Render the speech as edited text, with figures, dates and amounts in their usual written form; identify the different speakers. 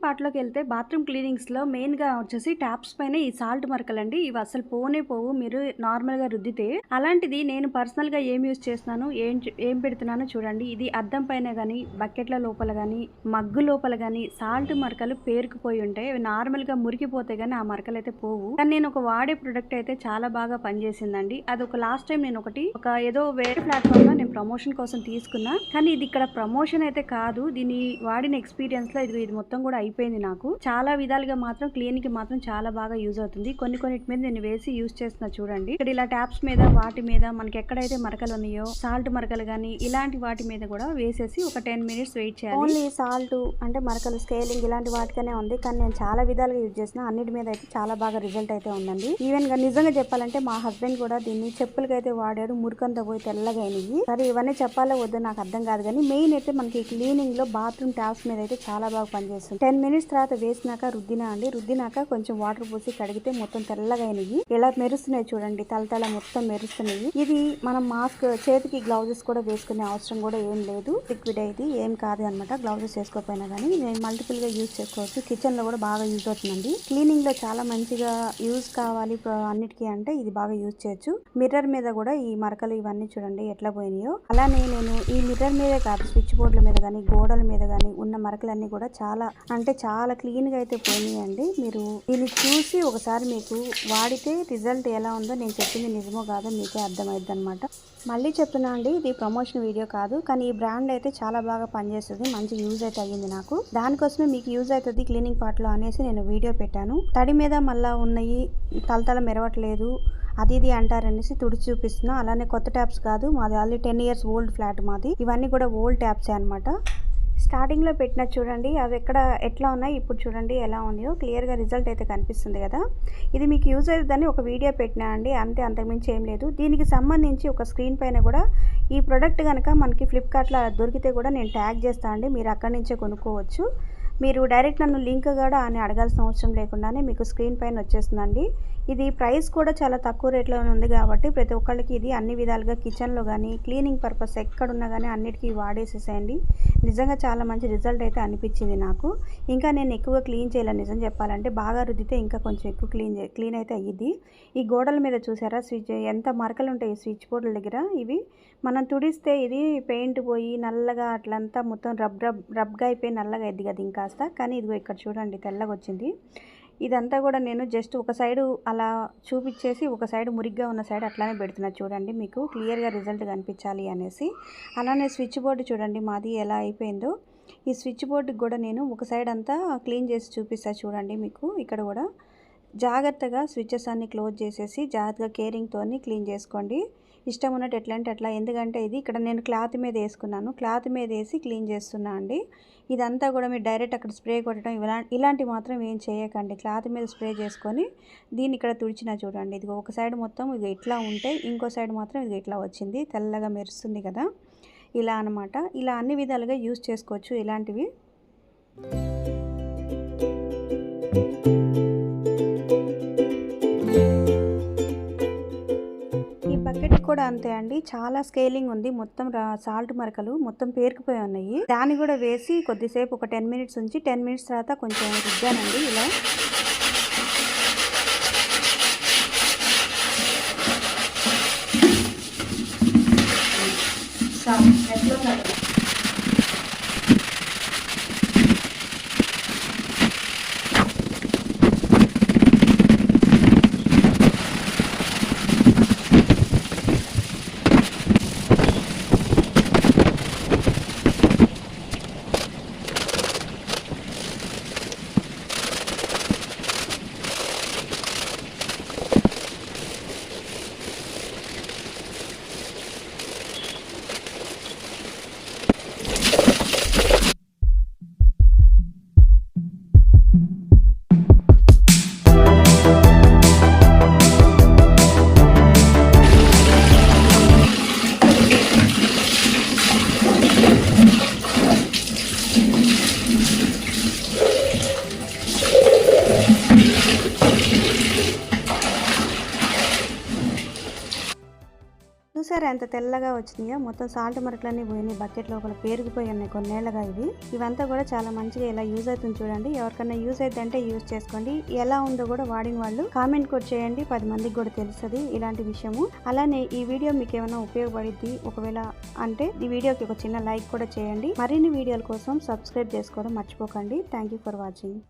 Speaker 1: పార్ట్‌లోకి వెళ్తే బాత్రూమ్ క్లీనింగ్స్‌లో మెయిన్‌గా వచ్చేసి ట్యాప్స్ పైన ఈ సాల్ట్ మరకలండి. ఇవి అస్సలు పోనే పోవు మీరు నార్మల్‌గా రుద్దితే. అలాంటిది నేను పర్సనల్‌గా ఏం యూజ్ చేస్తున్నాను, ఏం పెడుతున్నానో చూడండి. ఇది అద్దం పైన గాని, బకెట్ల లోపల గాని, మగ్గు లోపల గాని సాల్ట్ మరకలు పేరుకుపోయి ఉంటాయి. అవి నార్మల్‌గా మురికిపోతే గాని ఆ మరకలైతే పోవు. కానీ నేను ఒక వాడే ప్రొడక్ట్ అయితే చాలా బాగా పనిచేసిందండి. అదొక లాస్ట్ టైం నేను ఒక ఏదో వేరే ప్లాట్‌ఫామ్‌లో నేను ప్రమోషన్ కోసం తీసుకున్నా. కానీ ఇది ఇక్కడ ప్రమోషన్ అయితే కాదు. దీన్ని వాడిన ఎక్స్‌పీరియన్స్‌లో ఇది మొత్తం కూడా అయిపోయింది నాకు. చాలా విధాలుగా మాత్రం క్లీన్‌కి మాత్రం చాలా బాగా యూజ్ అవుతుంది. కొన్నిటి మీద నేను వేసి యూజ్ చేస్తున్నా చూడండి. ఇక్కడ ఇలా ట్యాప్స్ మీద వాటి మీద మనకి ఎక్కడైతే మరకలు ఉన్నాయో సాల్ట్ మరకలు గాని ఇలాంటి వాటి మీద కూడా వేసేసి ఒక 10 మినిట్స్ వెయిట్ చేయాలి. ఓన్లీ సాల్ట్ అంటే మరకలు స్కేలింగ్ ఇలాంటి వాటికనే ఉంది. కానీ నేను చాలా విధాలుగా యూజ్ చేసిన అన్నిటి మీద అయితే చాలా బాగా రిజల్ట్ అయితే ఉందండి. ఈవెన్ గా నిజంగా చెప్పాలంటే మా హస్బెండ్ కూడా దీన్ని చెప్పులకైతే వాడాడు. మురికంతా పోయి తెల్లగా అయినాయి. సరే ఇవన్నీ చెప్పాలో వద్దో నాకు అర్థం కాదు కానీ మెయిన్ అయితే మనకి క్లీనింగ్ లో బాత్రూమ్ ట్యాప్స్ మీద అయితే చాలా బాగా పనిచేస్తుంది. 10 మినిట్స్ తర్వాత వేసినాక రుద్దినాక కొంచెం వాటర్ పోసి కడిగితే మొత్తం తెల్లగా అయినాయి. ఇలా మెరుస్తున్నాయి చూడండి, తలతల మొత్తం మెరుస్తున్నాయి. ఇది మనం మాస్క్ చేతికి గ్లౌజెస్ కూడా వేసుకునే అవసరం కూడా ఏం లేదు. లిక్విడ్ అయితే ఏం కాదు అనమాట. గ్లౌజెస్ వేసుకోకపోయినా కానీ నేను మల్టిపుల్ గా యూజ్ చేసుకోవచ్చు. కిచెన్ లో కూడా బాగా యూజ్ అవుతుందండి. క్లీనింగ్ లో చాలా మంచిగా యూజ్ కావాలి అన్నిటికీ అంటే ఇది బాగా యూజ్ చేయొచ్చు. మిర్రర్ మీద కూడా ఈ మరకలు ఇవన్నీ చూడండి ఎట్లా పోయినాయో. అలానే నేను ఈ మిర్రర్ మీదే కాదు స్విచ్ బోర్డుల మీద కానీ గోడల మీద కానీ ఉన్న మరకలన్నీ కూడా చాలా క్లీన్ గా అయితే పోయినాయండి. మీరు దీన్ని చూసి ఒకసారి మీకు వాడితే రిజల్ట్ ఎలా ఉందో నేను చెప్పింది నిజమో కాదో మీకే అర్థమైద్ది అనమాట. మళ్ళీ చెప్తున్నా అండి, ఇది ప్రమోషన్ వీడియో కాదు. కానీ ఈ బ్రాండ్ అయితే చాలా బాగా పనిచేస్తుంది. మంచి యూజ్ అయితే అయ్యింది నాకు. దానికోసమే మీకు యూజ్ అవుతుంది క్లీనింగ్ పార్ట్ లో అనేసి నేను వీడియో పెట్టాను. తడి మీద మళ్ళా ఉన్నాయి తలతల మెరవట్లేదు అది ఇది అంటారనేసి తుడిచి చూపిస్తున్నా. అలానే కొత్త ట్యాప్స్ కాదు, మాది ఆల్రెడీ 10 ఇయర్స్ ఓల్డ్ ఫ్లాట్ మాది. ఇవన్నీ కూడా ఓల్డ్ ట్యాప్సే అనమాట. స్టార్టింగ్లో పెట్టిన చూడండి అవి ఎట్లా ఉన్నాయి, ఇప్పుడు చూడండి ఎలా ఉందో క్లియర్గా రిజల్ట్ అయితే కనిపిస్తుంది కదా. ఇది మీకు యూజ్ అవుతుందని ఒక వీడియో పెట్టినా అండి, అంతకుమించి ఏం లేదు. దీనికి సంబంధించి ఒక స్క్రీన్ పైన కూడా ఈ ప్రోడక్ట్ కనుక మనకి ఫ్లిప్కార్ట్లో దొరికితే కూడా నేను ట్యాగ్ చేస్తాను అండి, మీరు అక్కడి నుంచే కొనుక్కోవచ్చు. మీరు డైరెక్ట్ నన్ను లింక్ కూడా అని అడగాల్సిన అవసరం లేకుండానే మీకు స్క్రీన్ పైన వచ్చేస్తుందండి. ఇది ప్రైస్ కూడా చాలా తక్కువ రేట్లోనే ఉంది కాబట్టి ప్రతి ఒక్కళ్ళకి ఇది అన్ని విధాలుగా కిచెన్లో కానీ క్లీనింగ్ పర్పస్ ఎక్కడున్నా కానీ అన్నిటికీ వాడేసేసేయండి. నిజంగా చాలా మంచి రిజల్ట్ అయితే అనిపించింది నాకు. ఇంకా నేను ఎక్కువగా క్లీన్ చేయాలి నిజం చెప్పాలంటే, బాగా రుద్దితే ఇంకా కొంచెం ఎక్కువ క్లీన్ అయితే అయ్యిద్ది. ఈ గోడల మీద చూసారా ఎంత మరకలు ఉంటాయి స్విచ్ బోర్డుల దగ్గర. ఇవి మనం తుడిస్తే ఇది పెయింట్ పోయి నల్లగా అట్లంతా మొత్తం రబ్గా అయిపోయి నల్లగా అయింది కదా ఇంకాస్త. కానీ ఇదిగో ఇక్కడ చూడండి తెల్లగా వచ్చింది. ఇదంతా కూడా నేను జస్ట్ ఒక సైడు అలా చూపించేసి ఒక సైడ్ మురిగ్గా ఉన్న సైడ్ అట్లానే పెడుతున్నా చూడండి, మీకు క్లియర్గా రిజల్ట్ కనిపించాలి అనేసి. అలానే స్విచ్ బోర్డు చూడండి మాది ఎలా అయిపోయిందో. ఈ స్విచ్ బోర్డుకి కూడా నేను ఒక సైడ్ అంతా క్లీన్ చేసి చూపిస్తా చూడండి మీకు. ఇక్కడ కూడా జాగ్రత్తగా స్విచ్చెస్ అన్ని క్లోజ్ చేసేసి జాగ్రత్తగా కేరింగ్తో క్లీన్ చేసుకోండి. ఇష్టం ఉన్నట్టు ఎట్లా అంటే అట్లా. ఎందుకంటే ఇది ఇక్కడ నేను క్లాత్ మీద వేసుకున్నాను, క్లాత్ మీద వేసి క్లీన్ చేస్తున్నా అండి. ఇదంతా కూడా మీరు డైరెక్ట్ అక్కడ స్ప్రే కొట్టడం ఇలాంటివి మాత్రం ఏం చేయకండి. క్లాత్ మీద స్ప్రే చేసుకొని దీన్ని ఇక్కడ తుడిచినా చూడండి. ఇది ఒక సైడ్ మొత్తం ఇది ఇట్లా ఉంటే ఇంకో సైడ్ మాత్రం ఇది ఇట్లా వచ్చింది, తెల్లగా మెరుస్తుంది కదా. ఇలా అనమాట. ఇలా అన్ని విధాలుగా యూజ్ చేసుకోవచ్చు ఇలాంటివి. ఈ బకెట్ కూడా అంతే అండి, చాలా స్కేలింగ్ ఉంది. మొత్తం సాల్ట్ మరకలు మొత్తం పేరుకుపోయి ఉన్నాయి. దాన్ని కూడా వేసి కొద్దిసేపు ఒక 10 మినిట్స్ ఉంచి 10 మినిట్స్ తర్వాత కొంచెం రుద్దానండి ఇలా. చూసారా ఎంత తెల్లగా వచ్చినాయో, మొత్తం సాల్ట్ మరకలన్నీ పోయినాయి, బకెట్ లోపల పేరుకుపోయి ఉన్నాయి కొన్నేళ్లుగా ఇవి. ఇవంతా కూడా చాలా మంచిగా ఇలా యూజ్ అవుతుంది చూడండి. ఎవరికైనా యూజ్ అయితే అంటే యూజ్ చేసుకోండి. ఎలా ఉందో కూడా వాడిన వాళ్ళు కామెంట్ కూడా చేయండి, 10 మందికి కూడా తెలుస్తుంది ఇలాంటి విషయము. అలానే ఈ వీడియో మీకు ఏమైనా ఉపయోగపడిద్ది ఒకవేళ అంటే ఈ వీడియోకి ఒక చిన్న లైక్ కూడా చేయండి. మరిన్ని వీడియోల కోసం సబ్స్క్రైబ్ చేసుకోవడం మర్చిపోకండి. Thank you for watching.